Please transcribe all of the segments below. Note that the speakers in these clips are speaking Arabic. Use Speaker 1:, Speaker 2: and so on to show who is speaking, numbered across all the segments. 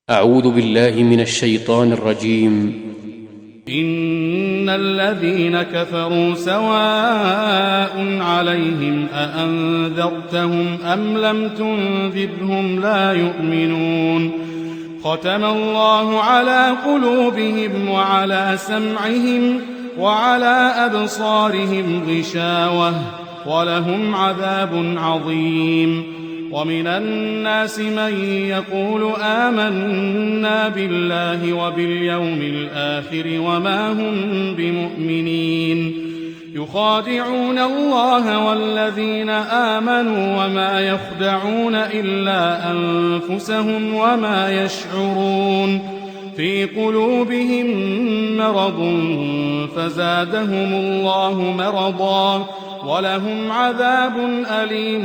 Speaker 1: أعوذ بالله من الشيطان الرجيم.
Speaker 2: إن الذين كفروا سواء عليهم أأنذرتهم أم لم تنذرهم لا يؤمنون ختم الله على قلوبهم وعلى سمعهم وعلى أبصارهم غشاوة ولهم عذاب عظيم ومن الناس من يقول آمنا بالله وباليوم الآخر وما هم بمؤمنين يخادعون الله والذين آمنوا وما يخدعون إلا أنفسهم وما يشعرون في قلوبهم مرض فزادهم الله مرضا ولهم عذاب أليم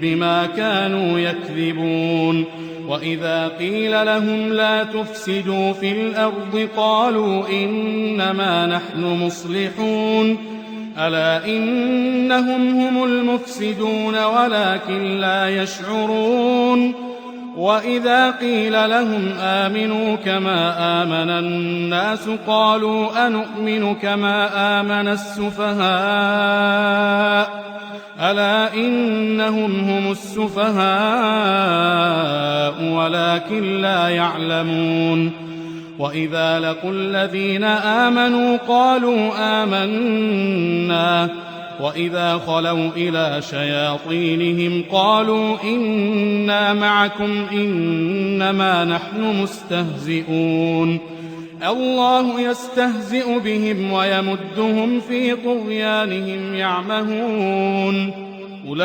Speaker 2: بما كانوا يكذبون وإذا قيل لهم لا تفسدوا في الأرض قالوا إنما نحن مصلحون ألا إنهم هم المفسدون ولكن لا يشعرون وإذا قيل لهم آمنوا كما آمن الناس قالوا أنؤمن كما آمن السفهاء ألا إنهم هم السفهاء ولكن لا يعلمون وإذا لقوا الذين آمنوا قالوا آمنا وإذا خلوا إلى شياطينهم قالوا إنا معكم إنما نحن مستهزئون الله يستهزئ بهم ويمدهم في طغيانهم يعمهون أولئك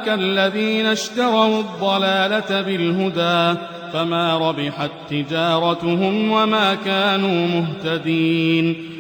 Speaker 2: الذين اشتروا الضلالة بالهدى فما ربحت تجارتهم وما كانوا مهتدين